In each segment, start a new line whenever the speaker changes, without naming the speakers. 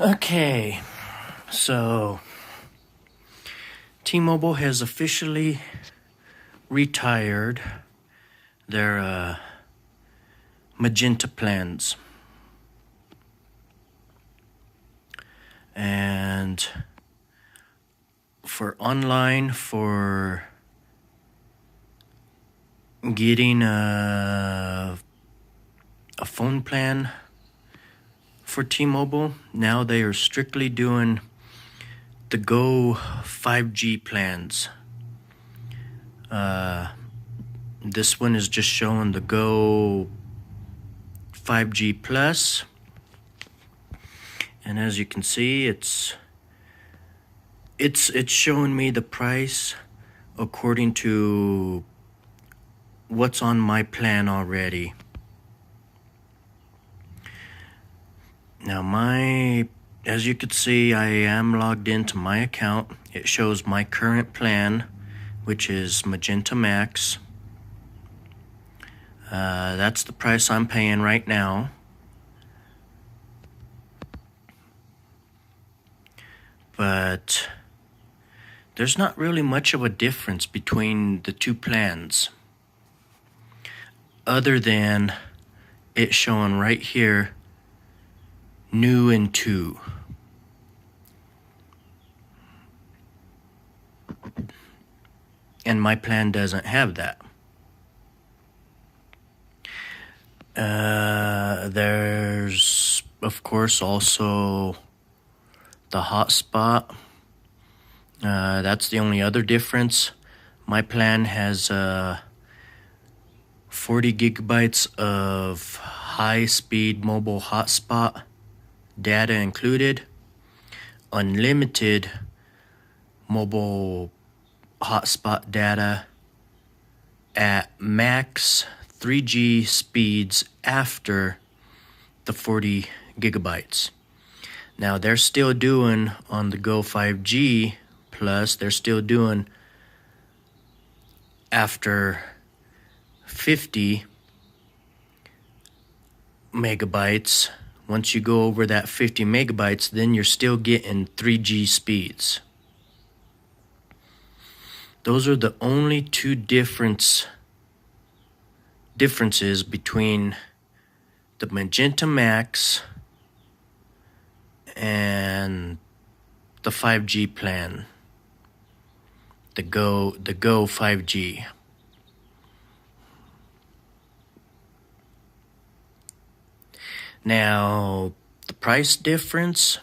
Okay, so T-Mobile has officially retired their magenta plans. And for online, for getting a phone plan for T-Mobile, now they are strictly doing the Go5G plans. This one is just showing the Go5G Plus, and as you can see, it's showing me the price according to what's on my plan already. Now as you can see, I am logged into my account. It shows my current plan, which is Magenta Max. That's the price I'm paying right now. But there's not really much of a difference between the two plans, other than it showing right here, new and 2. And my plan doesn't have that. There's, of course, also the hotspot. That's the only other difference. My plan has 40 gigabytes of high-speed mobile hotspot data included, unlimited mobile hotspot data at max 3G speeds after the 40 gigabytes. Now they're still doing on the Go5G Plus, they're still doing after 50 megabytes. Once you go over that 50 megabytes, then you're still getting 3G speeds. Those are the only two differences between the Magenta Max and the 5G plan, the Go 5G. Now, the price difference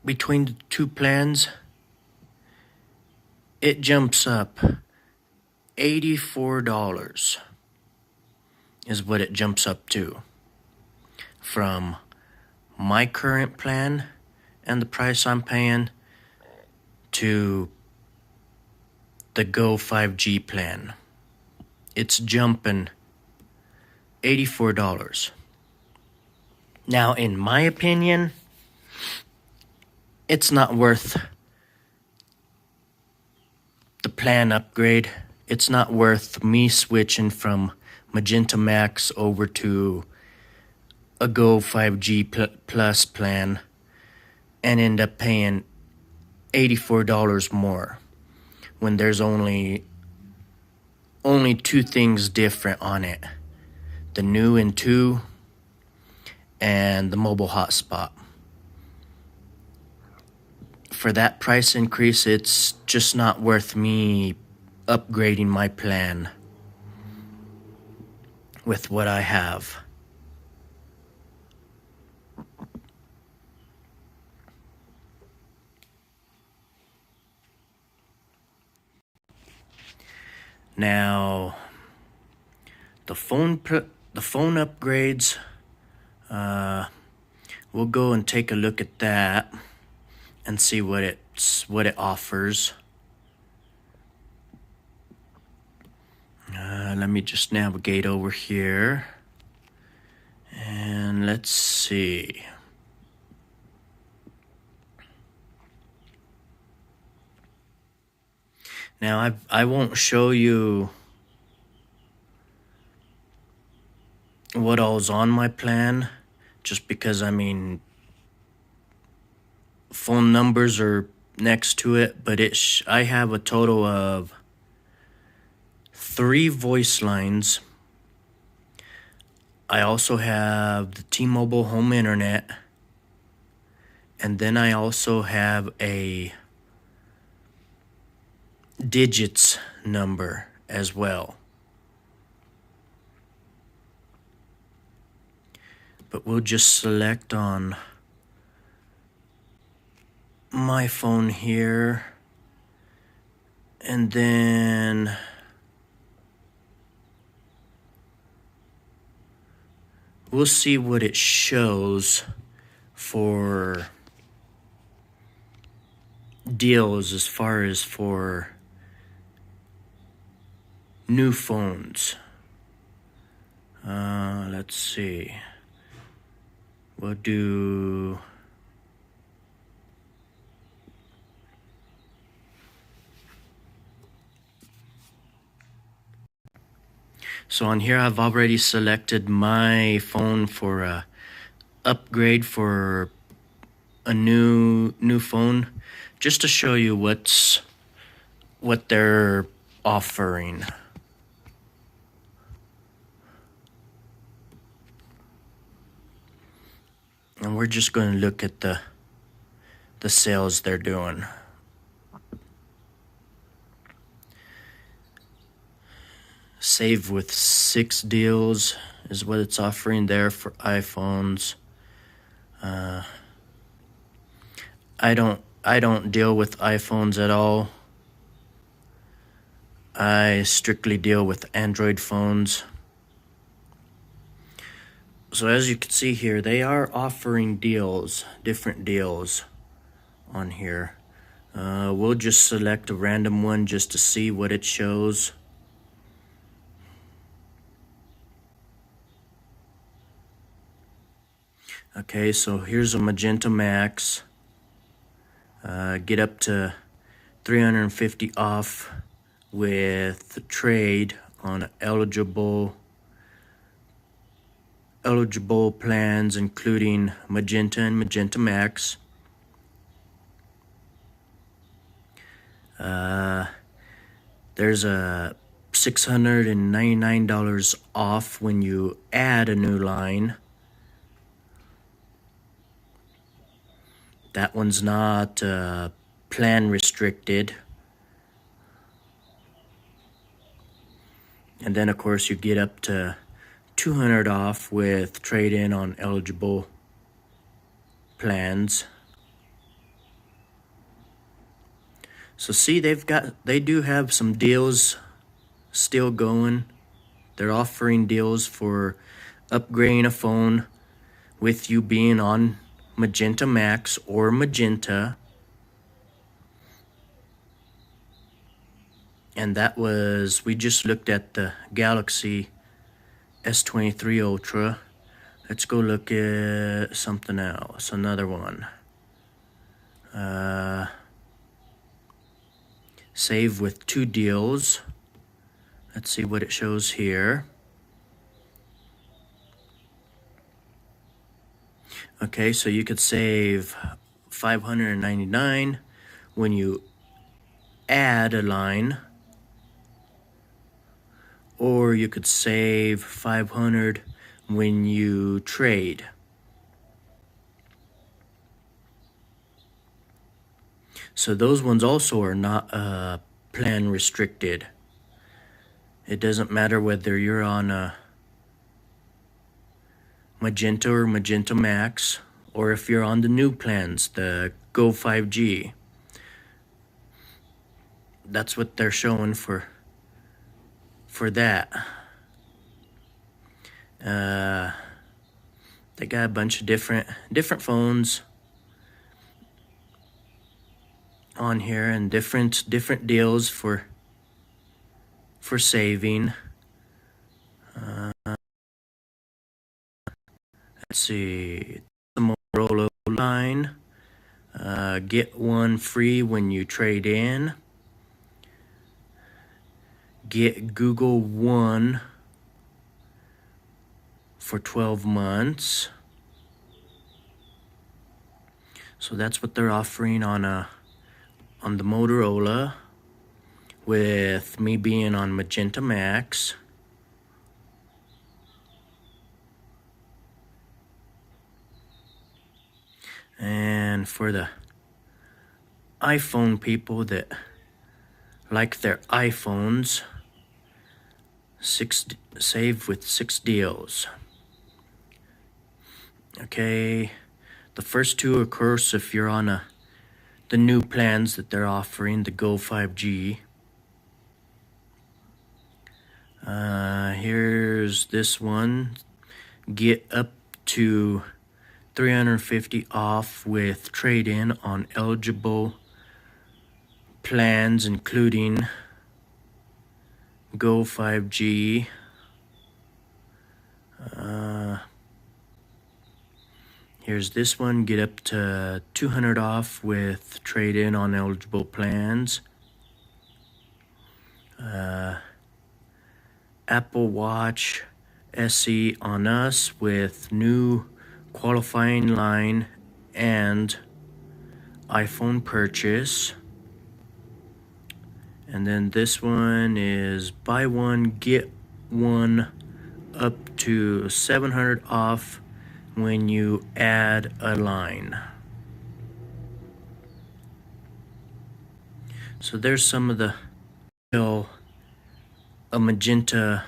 between the two plans, it jumps up $84 is what it jumps up to from my current plan and the price I'm paying to the Go5G plan. It's jumping $84. Now, in my opinion, it's not worth the plan upgrade. It's not worth me switching from Magenta Max over to a Go5G Plus plan and end up paying $84 more when there's only two things different on it: the new and 2 and the mobile hotspot. For that price increase, it's just not worth me upgrading my plan with what I have. Now, the phone upgrades, we'll go and take a look at that and see what it offers. Let me just navigate over here and let's see. Now I won't show you what all's on my plan just because, I mean, phone numbers are next to it, but I have a total of 3 voice lines. I also have the T-Mobile home internet, and then I also have a digits number as well. But we'll just select on my phone here, and then we'll see what it shows for deals as far as for new phones. Let's see. We'll do so on here I've already selected my phone for a upgrade for a new phone, just to show you what they're offering. And we're just going to look at the sales they're doing. Save with 6 deals is what it's offering there for iPhones. I don't deal with iPhones at all. I strictly deal with Android phones. So as you can see here, they are offering deals, different deals on here. We'll just select a random one just to see what it shows. Okay, so here's a Magenta Max. Get up to $350 off with trade on eligible plans, including Magenta and Magenta Max. There's a $699 off when you add a new line. That one's not plan restricted. And then of course you get up to $200 off with trade-in on eligible plans. So see, they do have some deals still going. They're offering deals for upgrading a phone with you being on Magenta Max or Magenta. And that was, we just looked at the Galaxy S23 Ultra. Let's go look at something else, another one. Save with 2 deals. Let's see what it shows here. Okay, so you could save $599 when you add a line, or you could save $500 when you trade. So those ones also are not plan restricted. It doesn't matter whether you're on a Magenta or Magenta Max, or if you're on the new plans, the Go5G. That's what they're showing for that. They got a bunch of different phones on here, and different deals for saving. Let's see, the Motorola line. Get one free when you trade in. Get Google One for 12 months. So that's what they're offering on the Motorola, with me being on Magenta Max. And for the iPhone people that like their iPhones, save with 6 deals. Okay, the first two, of course, if you're on the new plans that they're offering, the Go5G. Here's this one. Get up to $350 off with trade-in on eligible plans, including Go5G. Here's this one. Get up to $200 off with trade-in on eligible plans. Apple Watch SE on us with new qualifying line and iPhone purchase. And then this one is buy one, get one up to $700 off when you add a line. So there's some of the a magenta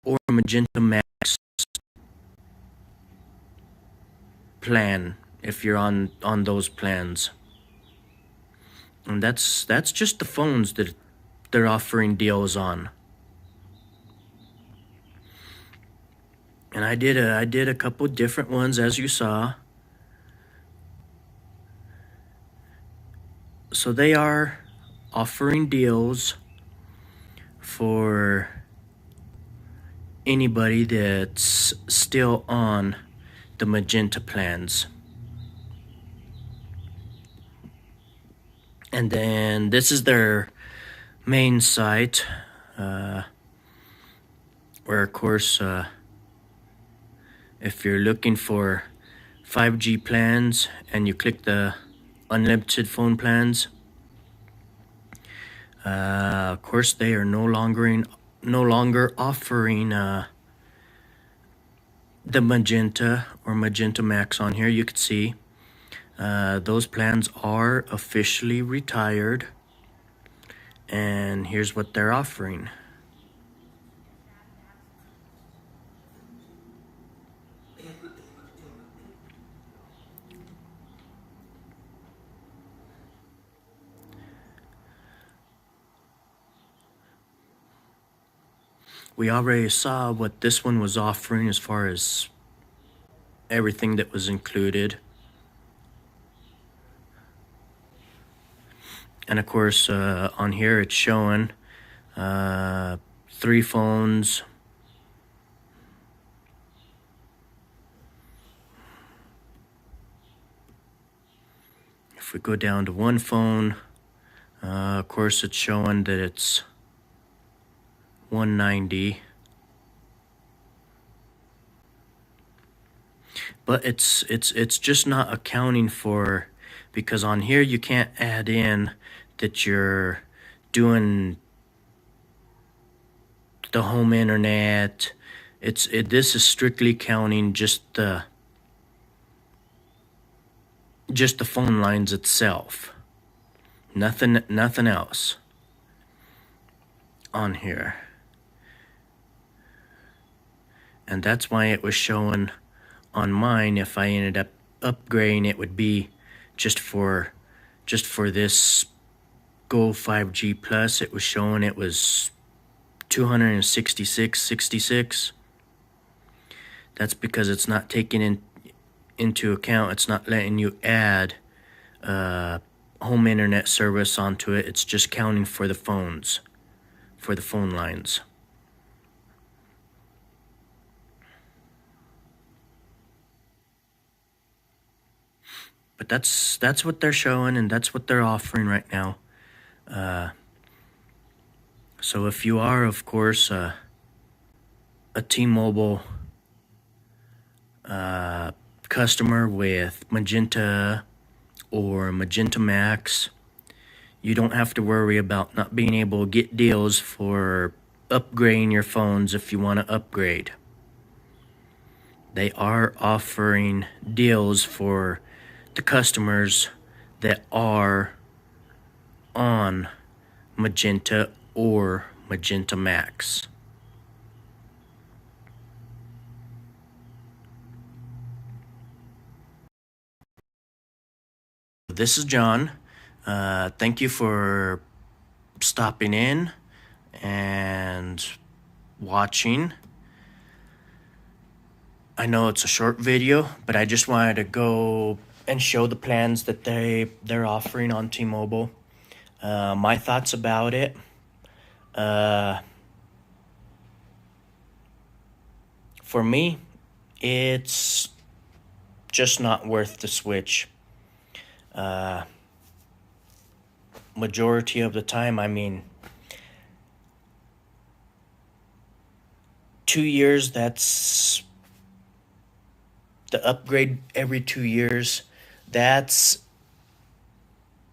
or Magenta Max plan if you're on those plans. And that's just the phones that they're offering deals on. And I did a couple different ones, as you saw. So they are offering deals for anybody that's still on the Magenta plans. And then this is their main site, where, of course, if you're looking for 5G plans and you click the unlimited phone plans, of course they are no longer offering the Magenta or Magenta Max on here. You can see those plans are officially retired, and here's what they're offering. We already saw what this one was offering as far as everything that was included. And of course, on here it's showing 3 phones. If we go down to 1 phone, of course it's showing that it's $190. But it's just not accounting for, because on here you can't add in that you're doing the home internet. This is strictly counting just the phone lines itself. Nothing else on here. And that's why it was showing on mine, if I ended up upgrading, it would be just for this Go5G Plus. It was showing it was $266.66. That's because it's not taking into account, it's not letting you add home internet service onto it. It's just counting for the phones, for the phone lines. But that's what they're showing, and that's what they're offering right now. So if you are, of course, a T-Mobile customer with Magenta or Magenta Max, you don't have to worry about not being able to get deals for upgrading your phones if you want to upgrade. They are offering deals for the customers that are on Magenta or Magenta Max. This is John. Thank you for stopping in and watching. I know it's a short video, but I just wanted to go and show the plans that they're offering on T-Mobile. My thoughts about it. For me, it's just not worth the switch. Majority of the time, I mean, 2 years, that's the upgrade every 2 years. That's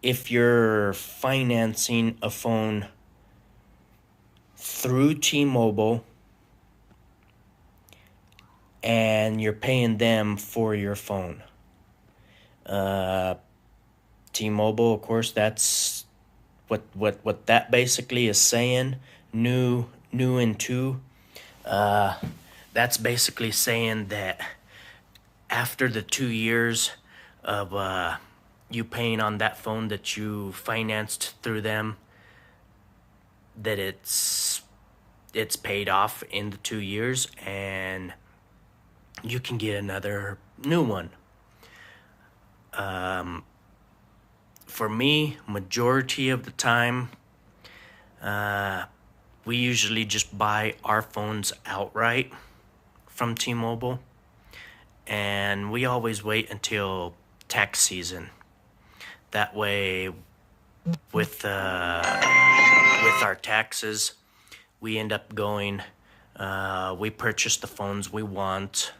if you're financing a phone through T-Mobile and you're paying them for your phone. T-Mobile, of course, that's what that basically is saying. New and two. That's basically saying that after the 2 years of you paying on that phone that you financed through them, that it's paid off in the 2 years and you can get another new one. For me, majority of the time, we usually just buy our phones outright from T-Mobile, and we always wait until tax season. That way, with our taxes, we end up going, we purchase the phones we want,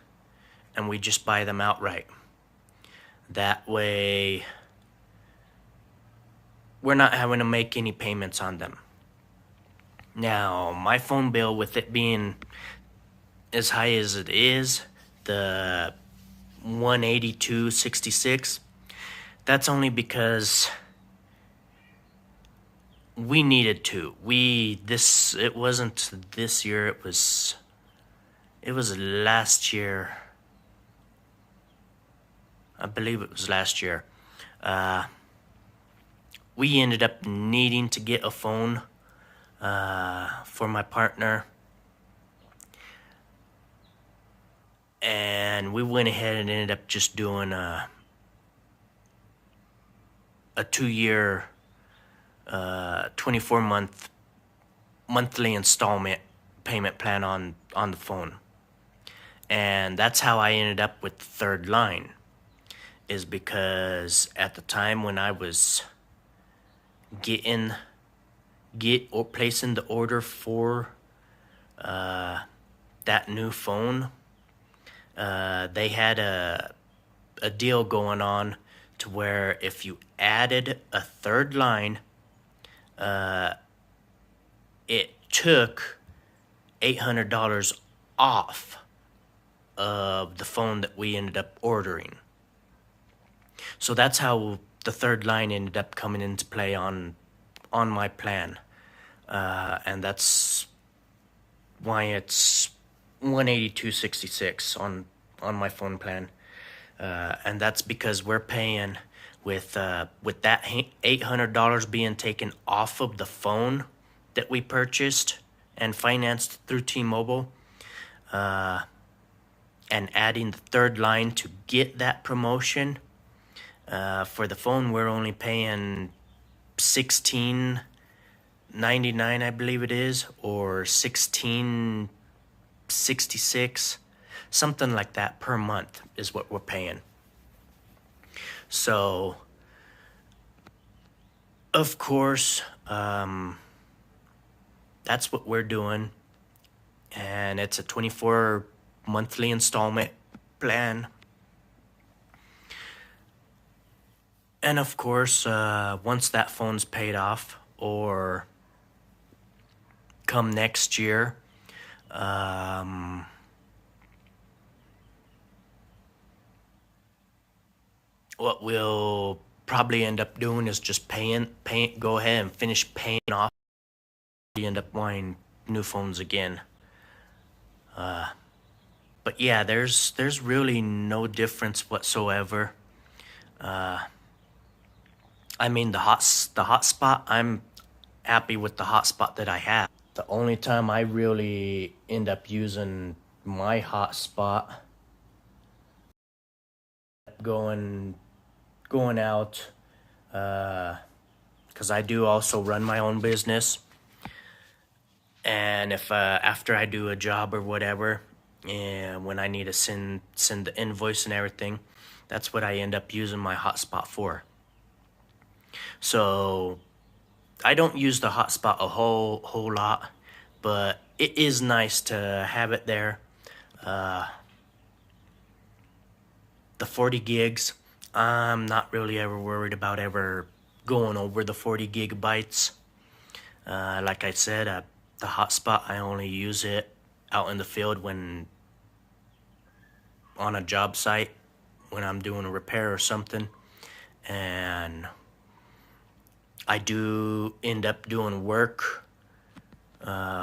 and we just buy them outright. That way, we're not having to make any payments on them. Now, my phone bill, with it being as high as it is, the $182.66, that's only because we needed to. It wasn't this year, it was last year. I believe it was last year. We ended up needing to get a phone for my partner, and we went ahead and ended up just doing a 2-year 24-month monthly installment payment plan on the phone. And that's how I ended up with the third line, is because at the time when I was placing the order for that new phone, they had a deal going on to where if you added a third line, it took $800 off of the phone that we ended up ordering. So that's how the third line ended up coming into play on my plan, and that's why it's $182.66 on my phone plan, and that's because we're paying with that $800 being taken off of the phone that we purchased and financed through T-Mobile, and adding the third line to get that promotion. For the phone, we're only paying $16.99, I believe it is, or $16.66, something like that per month is what we're paying. So, of course, that's what we're doing, and it's a 24 monthly installment plan. And of course, once that phone's paid off, or come next year, what we'll probably end up doing is just go ahead and finish paying off. We end up buying new phones again. But yeah, there's really no difference whatsoever. I mean, the hotspot, I'm happy with the hotspot that I have. The only time I really end up using my hotspot, going out, because I do also run my own business. And if after I do a job or whatever, and when I need to send the invoice and everything, that's what I end up using my hotspot for. So I don't use the hotspot a whole lot, but it is nice to have it there. The 40 gigs, I'm not really ever worried about ever going over the 40 gigabytes. Like I said, the hotspot, I only use it out in the field when on a job site, when I'm doing a repair or something. And I do end up doing work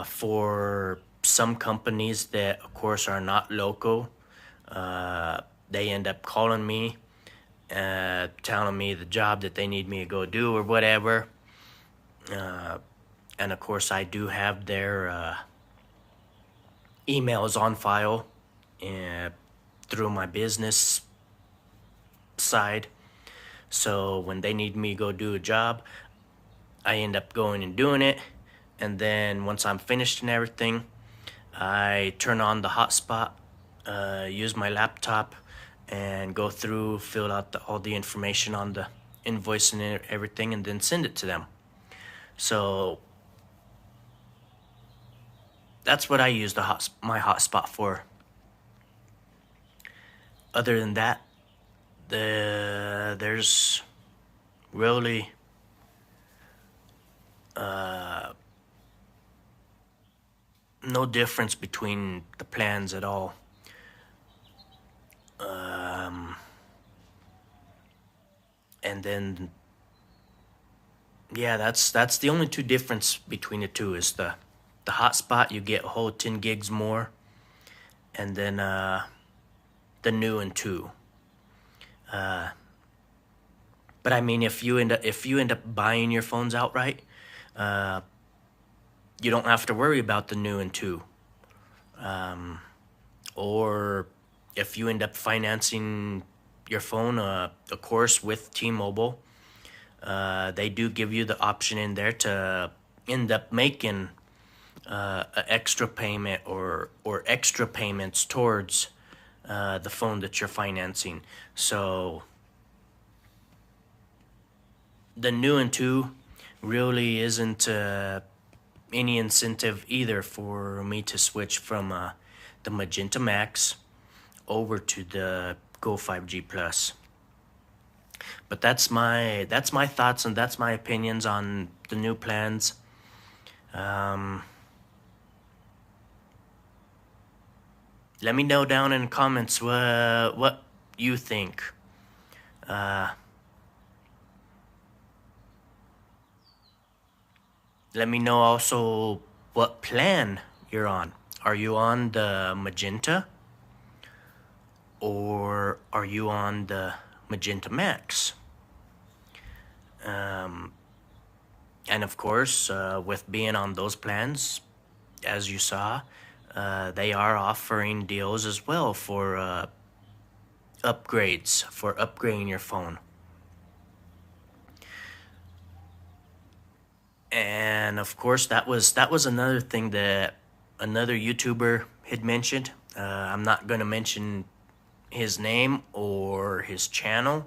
for some companies that, of course, are not local. They end up calling me, telling me the job that they need me to go do or whatever. And of course, I do have their emails on file through my business side. So when they need me to go do a job, I end up going and doing it. And then once I'm finished and everything, I turn on the hotspot, use my laptop, and go through, fill out all the information on the invoice and everything, and then send it to them. So that's what I use my hotspot for. Other than that, there's really no difference between the plans at all. And then, yeah, that's the only two difference between the two is the hotspot, you get a whole 10 gigs more, and then the new and two. But I mean, if you end up buying your phones outright, you don't have to worry about the new and two. Or if you end up financing your phone, of course, with T-Mobile, they do give you the option in there to end up making an extra payment or extra payments towards the phone that you're financing. So the new and two really isn't any incentive either for me to switch from the Magenta Max over to the Go5G Plus. But that's my thoughts and that's my opinions on the new plans. Let me know down in the comments what you think. Let me know also what plan you're on. Are you on the Magenta? Or are you on the Magenta Max? And of course, with being on those plans, as you saw, they are offering deals as well for upgrades, for upgrading your phone. And of course, that was another thing that another YouTuber had mentioned. I'm not going to mention his name or his channel,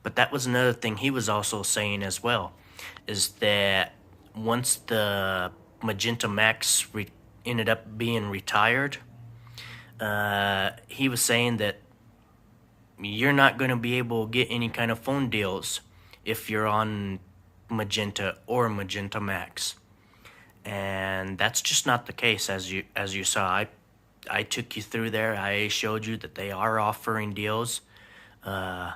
but that was another thing he was also saying as well, is that once the Magenta Max ended up being retired. He was saying that you're not going to be able to get any kind of phone deals if you're on Magenta or Magenta Max. And that's just not the case. As you saw, I took you through there. I showed you that they are offering deals. I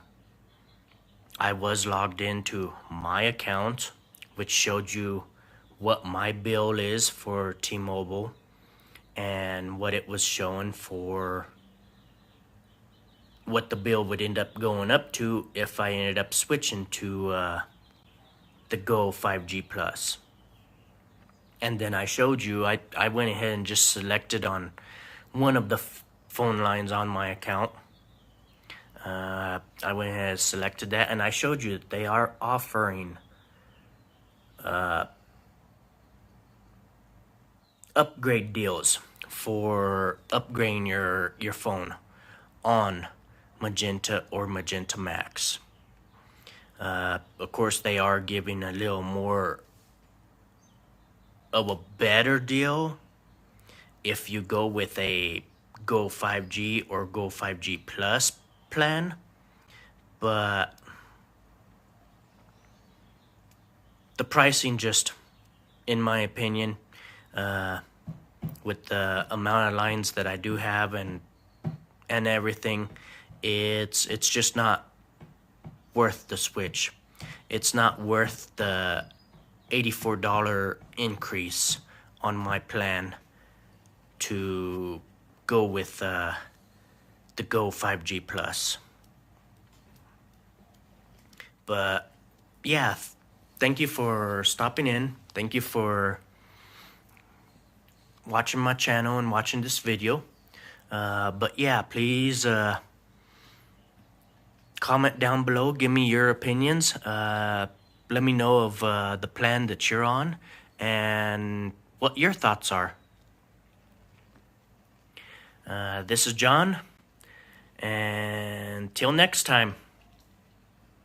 was logged into my account, which showed you what my bill is for T-Mobile and what it was showing for what the bill would end up going up to if I ended up switching to the Go5G Plus. And then I showed you, I went ahead and just selected on one of the phone lines on my account. I went ahead and selected that, and I showed you that they are offering upgrade deals for upgrading your phone on Magenta or Magenta Max. Of course, they are giving a little more of a better deal if you go with a Go5G or Go5G Plus plan, but the pricing just, in my opinion, with the amount of lines that I do have and everything, it's just not worth the switch. It's not worth the $84 increase on my plan to go with the Go5G Plus. But yeah, thank you for stopping in. Thank you for watching my channel and watching this video. But yeah, please comment down below. Give me your opinions. Let me know of the plan that you're on and what your thoughts are. This is John, and till next time.